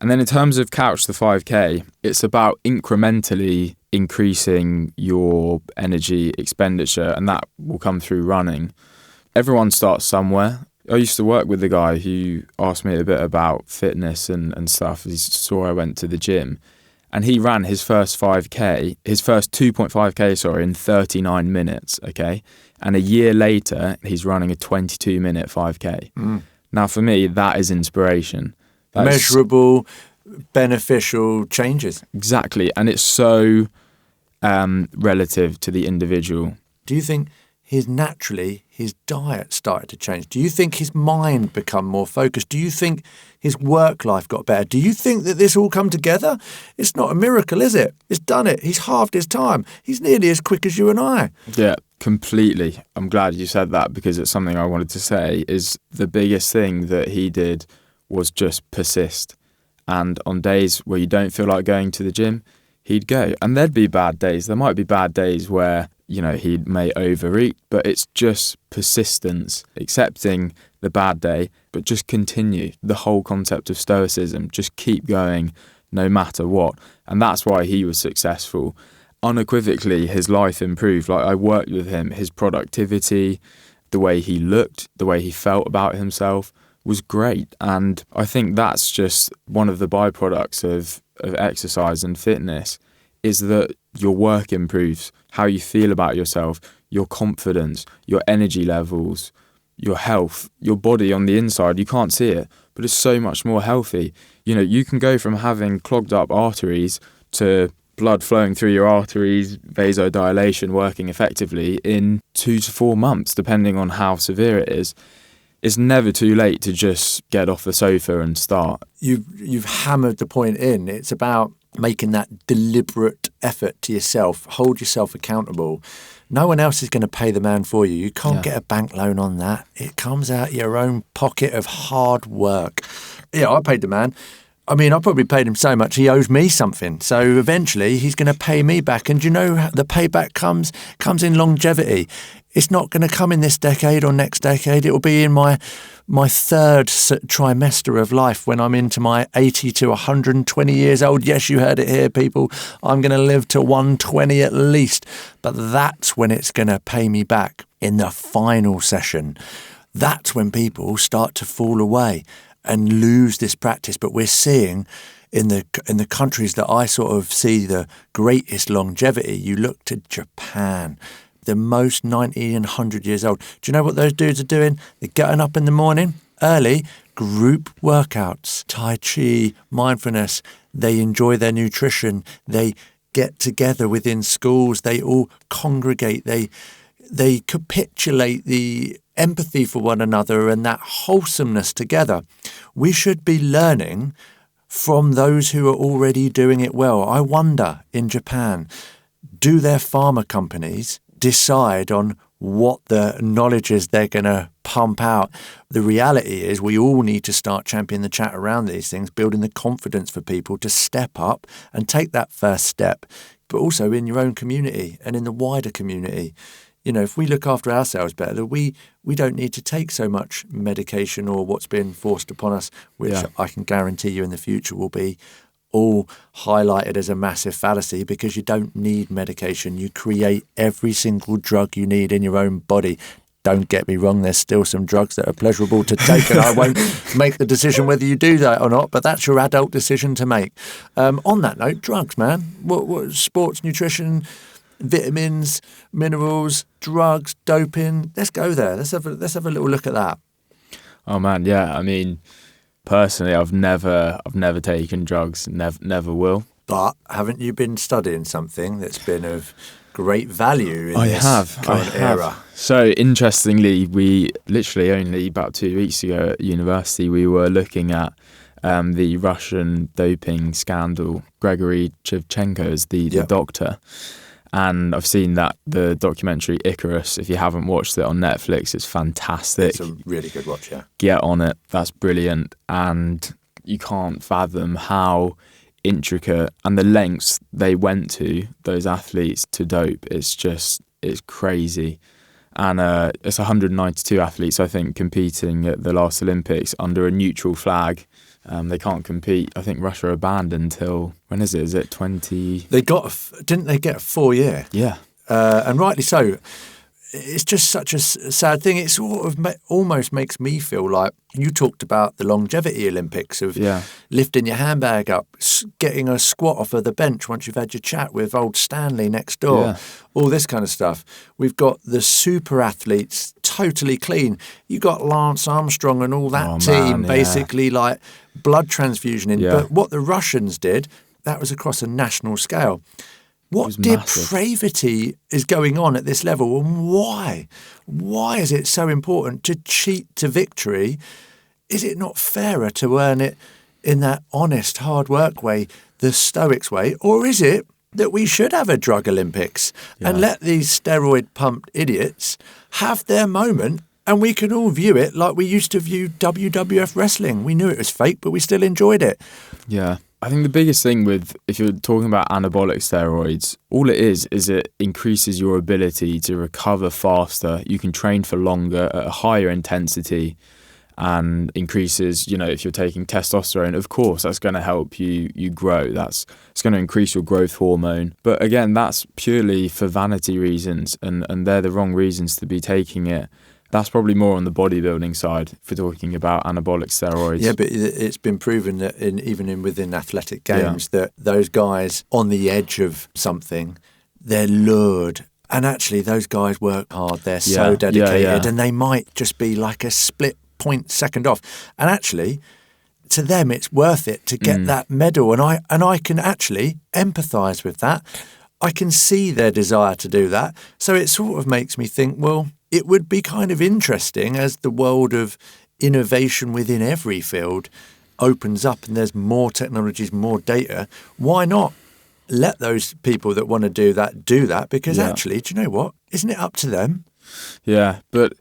And then in terms of Couch to 5K, it's about incrementally increasing your energy expenditure, and that will come through running. Everyone starts somewhere. I used to work with a guy who asked me a bit about fitness and stuff. He saw I went to the gym, and he ran his first 5K, his first 2.5K, in 39 minutes, okay? And a year later, he's running a 22-minute 5K. Now, for me, that is inspiration. Measurable, beneficial changes. Exactly. And it's so relative to the individual. Do you think his diet started to change? Do you think his mind become more focused? Do you think his work life got better? Do you think that this all come together? It's not a miracle, is it? It's done it. He's halved his time. He's nearly as quick as you and I. Yeah, completely. I'm glad you said that, because it's something I wanted to say. Is the biggest thing that he did was just persist. And on days where you don't feel like going to the gym, he'd go. And there'd be bad days. There might be bad days where, he may overeat, but it's just persistence, accepting the bad day, but just continue. The whole concept of stoicism, just keep going no matter what. And that's why he was successful. Unequivocally, his life improved. Like, I worked with him, his productivity, the way he looked, the way he felt about himself was great. And I think that's just one of the byproducts of exercise and fitness, is that your work improves, how you feel about yourself, your confidence, your energy levels, your health, your body on the inside. You can't see it, but it's so much more healthy. You can go from having clogged up arteries to blood flowing through your arteries, vasodilation working effectively in 2 to 4 months, depending on how severe it is. It's never too late to just get off the sofa and start. You've hammered the point in. It's about making that deliberate effort to yourself, hold yourself accountable. No one else is going to pay the man for you. You can't get a bank loan on that. It comes out of your own pocket of hard work. Yeah, I paid the man. I probably paid him so much he owes me something. So eventually he's going to pay me back. And the payback comes in longevity. It's not going to come in this decade or next decade. It will be in my third trimester of life, when I'm into my 80 to 120 years old. Yes, you heard it here, people. I'm going to live to 120 at least. But that's when it's going to pay me back in the final session. That's when people start to fall away and lose this practice. But we're seeing in the countries that I sort of see the greatest longevity, you look to Japan, the most 90 and 100 years old. Do you know what those dudes are doing? They're getting up in the morning early, group workouts, Tai Chi, mindfulness. They enjoy their nutrition. They get together within schools. They all congregate. They capitulate the empathy for one another and that wholesomeness together. We should be learning from those who are already doing it well. I wonder, in Japan, do their pharma companies decide on what the knowledge is they're going to pump out? The reality is we all need to start championing the chat around these things, building the confidence for people to step up and take that first step, but also in your own community and in the wider community. If we look after ourselves better, we don't need to take so much medication or what's been forced upon us, which I can guarantee you in the future will be all highlighted as a massive fallacy, because you don't need medication. You create every single drug you need in your own body. Don't get me wrong, there's still some drugs that are pleasurable to take, and I won't make the decision whether you do that or not, but that's your adult decision to make. On that note, drugs, man. What sports nutrition, vitamins, minerals, drugs, doping. Let's go there. Let's have a little look at that. Oh man, yeah. Personally, I've never taken drugs. Never will. But haven't you been studying something that's been of great value in this current era? So interestingly, we literally only about 2 weeks ago at university, we were looking at the Russian doping scandal. Gregory Shevchenko is the doctor. And I've seen the documentary Icarus. If you haven't watched it on Netflix, it's fantastic. It's a really good watch, yeah. Get on it. That's brilliant. And you can't fathom how intricate and the lengths they went to, those athletes, to dope. It's crazy. And it's 192 athletes, I think, competing at the last Olympics under a neutral flag. They can't compete. I think Russia are banned until, when is it? Is it 20? Didn't they get a 4-year? Yeah. And rightly so. It's just such a sad thing. It sort of almost makes me feel like you talked about the longevity Olympics of lifting your handbag up, getting a squat off of the bench once you've had your chat with old Stanley next door, all this kind of stuff. We've got the super athletes totally clean. You got Lance Armstrong and all that team basically like blood transfusion in. But what the Russians did, that was across a national scale. What depravity is going on at this level, and why? Why is it so important to cheat to victory? Is it not fairer to earn it in that honest, hard work way, the Stoics way, or is it that we should have a drug Olympics and let these steroid-pumped idiots have their moment, and we can all view it like we used to view WWF wrestling? We knew it was fake, but we still enjoyed it. Yeah. I think the biggest thing if you're talking about anabolic steroids, all it is it increases your ability to recover faster. You can train for longer at a higher intensity, and increases, if you're taking testosterone, of course, that's going to help you grow. It's going to increase your growth hormone. But again, that's purely for vanity reasons, and they're the wrong reasons to be taking it. That's probably more on the bodybuilding side if we're talking about anabolic steroids. Yeah, but it's been proven that within athletic games that those guys on the edge of something, they're lured. And actually, those guys work hard. They're so dedicated, and they might just be like a split point second off. And actually, to them, it's worth it to get that medal. And I can actually empathise with that. I can see their desire to do that. So it sort of makes me think, well, it would be kind of interesting as the world of innovation within every field opens up and there's more technologies, more data. Why not let those people that want to do that? Because actually, do you know what? Isn't it up to them? Yeah, but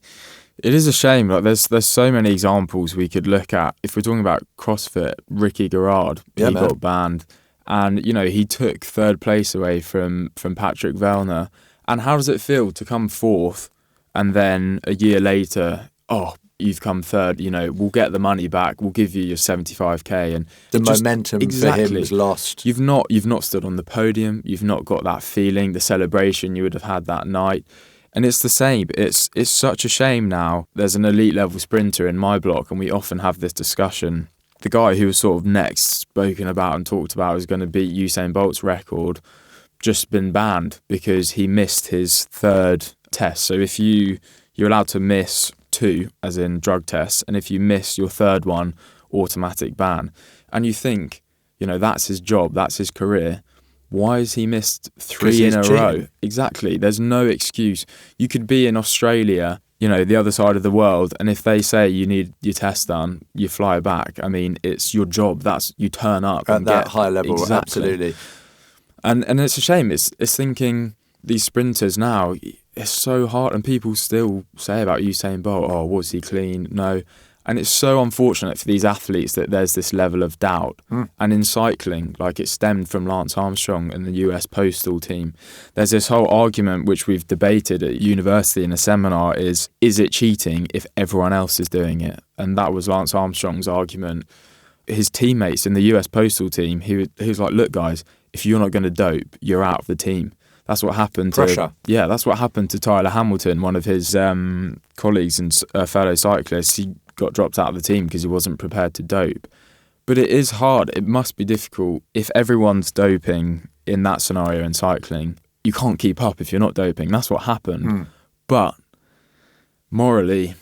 it is a shame. Like there's so many examples we could look at. If we're talking about CrossFit, Ricky Garrard, he got banned. And, he took third place away from Patrick Vellner. And how does it feel to come fourth and then a year later, you've come third, we'll get the money back, we'll give you your 75k, and the momentum for him is lost. You've not stood on the podium, you've not got that feeling, the celebration you would have had that night. And it's the same. It's such a shame now. There's an elite level sprinter in my block, and we often have this discussion. The guy who was sort of next spoken about and talked about was going to beat Usain Bolt's record, just been banned because he missed his third test. So if you're allowed to miss 2, as in drug tests, and if you miss your third one, automatic ban. And you think, that's his job, that's his career. Why has he missed 3 in a row? Exactly. There's no excuse. You could be in Australia, the other side of the world, and if they say you need your test done, you fly back. I mean, it's your job. You turn up at that high level. Exactly. Absolutely. And it's a shame. It's thinking these sprinters now, it's so hard, and people still say about Usain Bolt, was he clean? No. And it's so unfortunate for these athletes that there's this level of doubt. And in cycling, like it stemmed from Lance Armstrong and the US Postal team, there's this whole argument which we've debated at university in a seminar is it cheating if everyone else is doing it? And that was Lance Armstrong's argument. His teammates in the US Postal team, he was like, look guys, if you're not going to dope, you're out of the team. That's what happened that's what happened to Tyler Hamilton, one of his colleagues and fellow cyclists. He got dropped out of the team because he wasn't prepared to dope. But it is hard. It must be difficult. If everyone's doping in that scenario in cycling, you can't keep up if you're not doping. That's what happened. But morally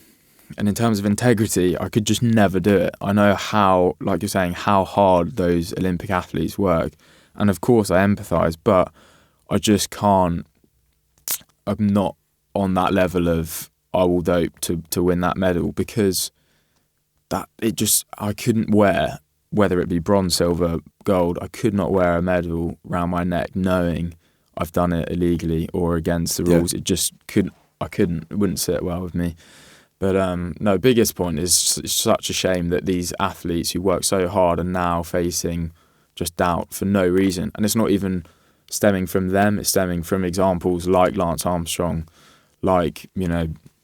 and in terms of integrity, I could just never do it. I know how, like you're saying, how hard those Olympic athletes work. And of course I empathise, but I just can't. I'm not on that level of I will dope to win that medal, because I couldn't wear whether it be bronze, silver, gold, I could not wear a medal around my neck knowing I've done it illegally or against the rules. It just couldn't. It wouldn't sit well with me. But no, biggest point is it's such a shame that these athletes who work so hard are now facing just doubt for no reason. And it's not even stemming from them, it's stemming from examples like Lance Armstrong, like,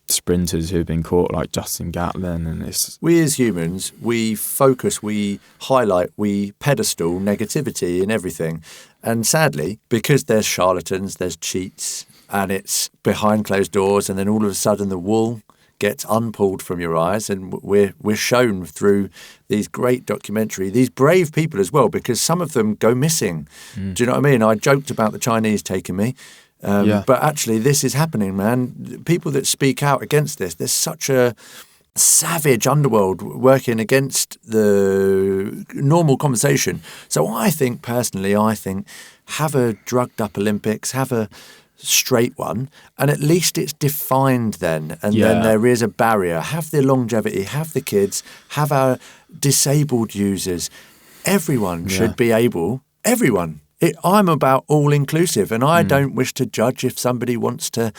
sprinters who've been caught, like Justin Gatlin. And it's... We as humans, we focus, we highlight, we pedestal negativity in everything. And sadly, because there's charlatans, there's cheats, and it's behind closed doors, and then all of a sudden the wool gets unpulled from your eyes, and we're shown through these great documentary, these brave people as well, because some of them go missing. Do you know what I mean? I joked about the Chinese taking me, but actually this is happening, man. People that speak out against this, there's such a savage underworld working against the normal conversation. So I think have a drugged up Olympics, have a straight one, and at least it's defined then, and then there is a barrier. Have the longevity, have the kids, have our disabled users. Everyone should be able, I'm about all inclusive, and I don't wish to judge if somebody wants to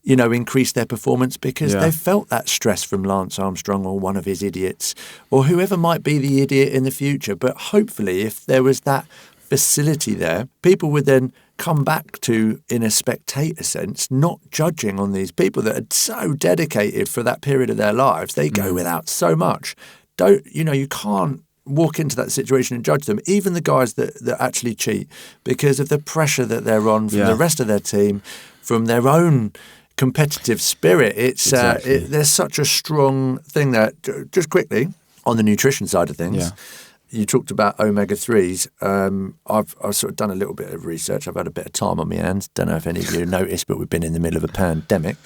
increase their performance because they've felt that stress from Lance Armstrong or one of his idiots or whoever might be the idiot in the future. But hopefully if there was that facility there, people would then come back to, in a spectator sense, not judging on these people that are so dedicated for that period of their lives. They go without so much. You can't walk into that situation and judge them, even the guys that actually cheat, because of the pressure that they're on from the rest of their team, from their own competitive spirit. It's there's such a strong thing there. Just quickly, on the nutrition side of things, you talked about omega-3s. I've sort of done a little bit of research. I've had a bit of time on my hands. Don't know if any of you noticed, but we've been in the middle of a pandemic.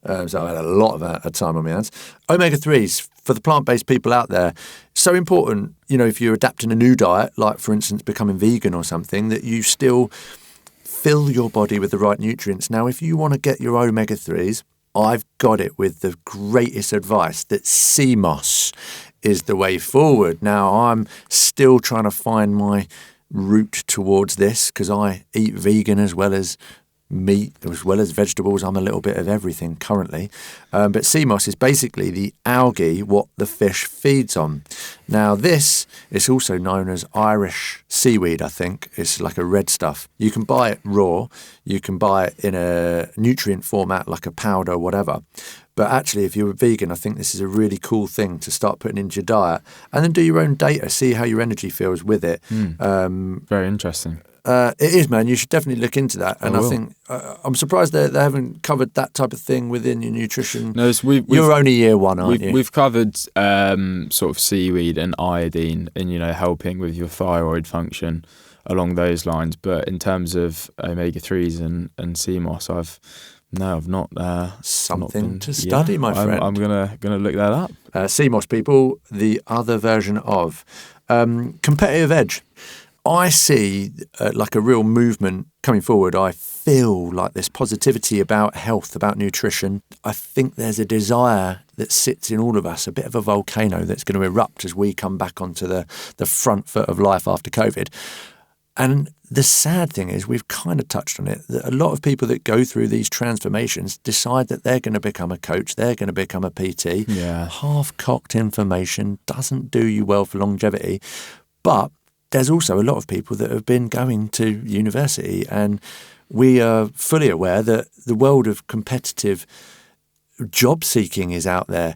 So I've had a lot of time on my hands. Omega-3s, for the plant-based people out there, so important, if you're adapting a new diet, like, for instance, becoming vegan or something, that you still fill your body with the right nutrients. Now, if you want to get your omega-3s, I've got it with the greatest advice that CMOS is the way forward. Now, I'm still trying to find my route towards this because I eat vegan as well as meat, as well as vegetables. I'm a little bit of everything currently. But CMOS is basically the algae what the fish feeds on. Now, this is also known as Irish seaweed, I think. It's like a red stuff. You can buy it raw. You can buy it in a nutrient format like a powder or whatever. But actually, if you're a vegan, I think this is a really cool thing to start putting into your diet and then do your own data, see how your energy feels with it. Very interesting. It is, man. You should definitely look into that. And I think I'm surprised they haven't covered that type of thing within your nutrition. No, you're only year one, aren't you? We've covered sort of seaweed and iodine and, helping with your thyroid function along those lines. But in terms of omega-3s and CMOS, I've not. Something to study, my friend. I'm gonna look that up. CMOS people, the other version of competitive edge. I see like a real movement coming forward. I feel like this positivity about health, about nutrition. I think there's a desire that sits in all of us, a bit of a volcano that's going to erupt as we come back onto the front foot of life after COVID. And the sad thing is, we've kind of touched on it, that a lot of people that go through these transformations decide that they're going to become a coach, they're going to become a PT. Half-cocked information doesn't do you well for longevity. But there's also a lot of people that have been going to university, and we are fully aware that the world of competitive job seeking is out there.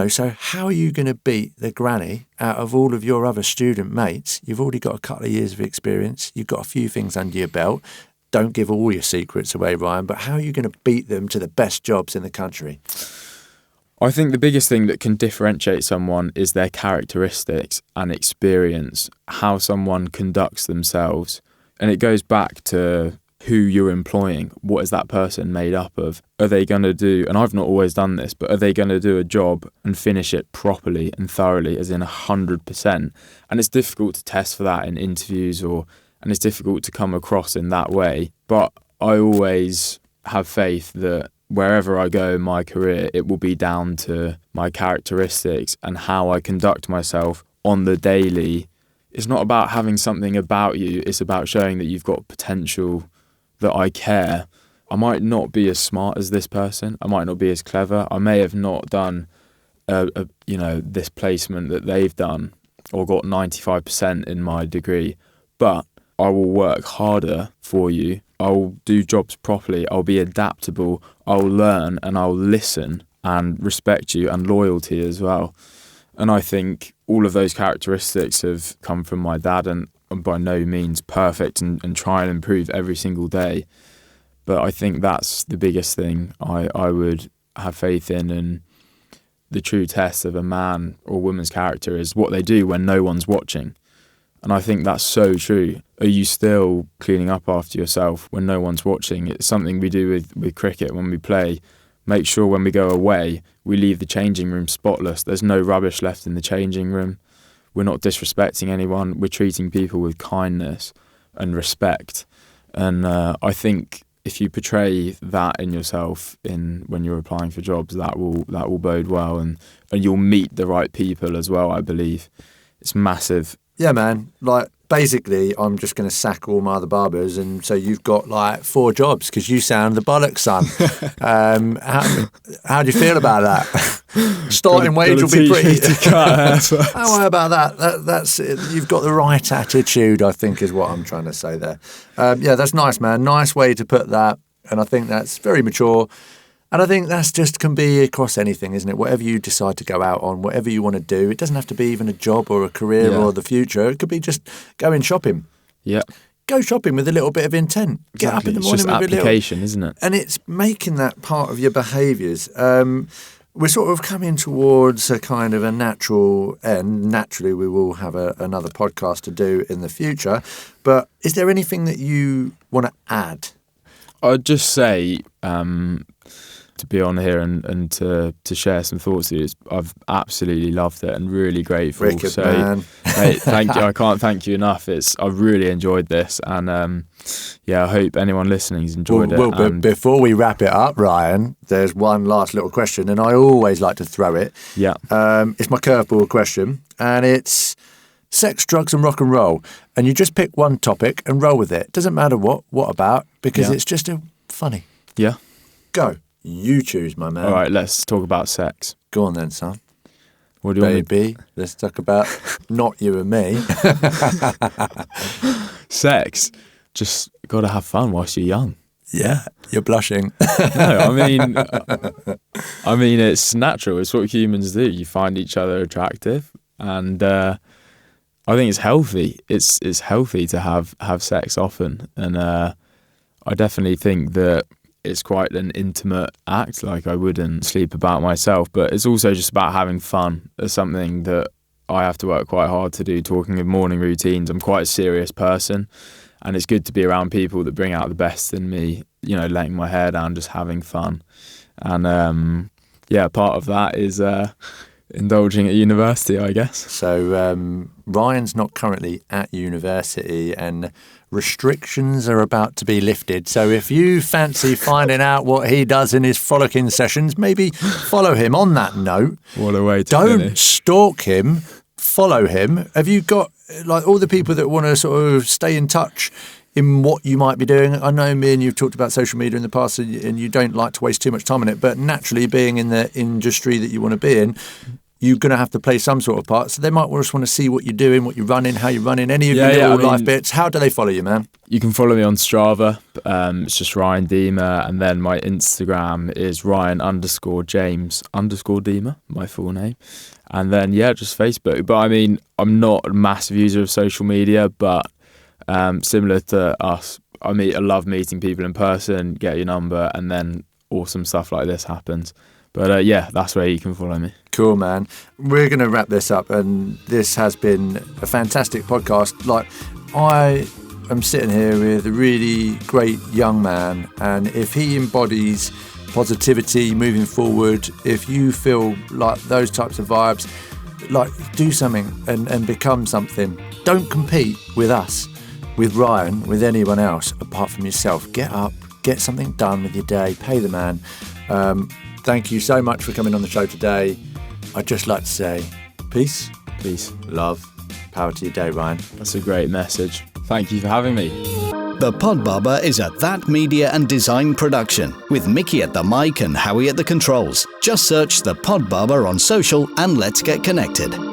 So how are you going to beat the granny out of all of your other student mates? You've already got a couple of years of experience. You've got a few things under your belt. Don't give all your secrets away, Ryan, but how are you going to beat them to the best jobs in the country? I think the biggest thing that can differentiate someone is their characteristics and experience, how someone conducts themselves. And it goes back to who you're employing. What is that person made up of? Are they going to do, and I've not always done this, but are they going to do a job and finish it properly and thoroughly, as in 100%? And it's difficult to test for that in interviews, and it's difficult to come across in that way. But I always have faith that wherever I go in my career, it will be down to my characteristics and how I conduct myself on the daily it's not about having something about you. It's about showing that you've got potential, that I care. I might not be as smart as this person. I might not be as clever. I may have not done, this placement that they've done or got 95% in my degree, but I will work harder for you. I'll do jobs properly. I'll be adaptable. I'll learn and I'll listen and respect you, and loyalty as well. And I think all of those characteristics have come from my dad, and I'm by no means perfect and try and improve every single day. But I think that's the biggest thing I would have faith in. And the true test of a man or woman's character is what they do when no one's watching. And I think that's so true. Are you still cleaning up after yourself when no one's watching? It's something we do with cricket when we play. Make sure when we go away, we leave the changing room spotless. There's no rubbish left in the changing room. We're not disrespecting anyone. We're treating people with kindness and respect. And I think if you portray that in yourself when you're applying for jobs, that will bode well, and you'll meet the right people as well, I believe. It's massive. Yeah, man. Like, basically, I'm just going to sack all my other barbers, and so you've got like 4 jobs because you sound the bollocks, son. How do you feel about that? Starting wage will be pretty. How about that? That's it. You've got the right attitude, I think, is what I'm trying to say there. Yeah, that's nice, man. Nice way to put that, and I think that's very mature. And I think that's just can be across anything, isn't it? Whatever you decide to go out on, whatever you want to do, it doesn't have to be even a job or a career or the future. It could be just going shopping. Yeah. Go shopping with a little bit of intent. Exactly. Get up in the morning with with application, isn't it? And it's making that part of your behaviours. We're sort of coming towards a kind of a natural end. Naturally, we will have another podcast to do in the future. But is there anything that you want to add? I'd just say... to be on here and to share some thoughts with you. I've absolutely loved it and really grateful. Wicked, man. Mate, thank you. I can't thank you enough. I've really enjoyed this, and I hope anyone listening's enjoyed it. Well, but before we wrap it up, Ryan, there's one last little question, and I always like to throw it. Yeah. It's my curveball question, and it's sex, drugs, and rock and roll. And you just pick one topic and roll with it. Doesn't matter what about, because it's just funny. Yeah. Go. You choose, my man. All right, let's talk about sex. Go on then, son. What do you want Baby, let's talk about not you and me. Sex. Just got to have fun whilst you're young. Yeah, you're blushing. No, I mean, it's natural. It's what humans do. You find each other attractive, and I think it's healthy. It's healthy to have sex often, and I definitely think that it's quite an intimate act. Like, I wouldn't sleep about myself, but it's also just about having fun. It's something that I have to work quite hard to do. Talking of morning routines, I'm quite a serious person, and it's good to be around people that bring out the best in me, letting my hair down, just having fun. And part of that is indulging at university, I guess. So Ryan's not currently at university, and restrictions are about to be lifted. So if you fancy finding out what he does in his frolicking sessions, maybe follow him. On that note, what a way to don't finish. Stalk him, follow him. Have you got like all the people that want to sort of stay in touch in what you might be doing? I know me and you've talked about social media in the past, and you don't like to waste too much time on it, but naturally, being in the industry that you want to be in, you're going to have to play some sort of part. So they might just want to see what you're doing, what you're running, how you're running, any of your little life bits. How do they follow you, man? You can follow me on Strava. It's just Ryan Deamer. And then my Instagram is Ryan_James_Deamer, my full name. And then, just Facebook. But I mean, I'm not a massive user of social media, but similar to us, I love meeting people in person, get your number, and then awesome stuff like this happens. But that's where you can follow me. Cool, man. We're going to wrap this up, and this has been a fantastic podcast. Like, I am sitting here with a really great young man, and if he embodies positivity moving forward, if you feel like those types of vibes, like, do something and become something. Don't compete with us, with Ryan, with anyone else apart from yourself. Get up, get something done with your day, pay the man. Thank you so much for coming on the show today. I'd just like to say peace, peace, love, power to your day, Ryan. That's a great message. Thank you for having me. The PodBarber is a That Media and Design production, with Mickey at the mic and Howie at the controls. Just search the PodBarber on social and let's get connected.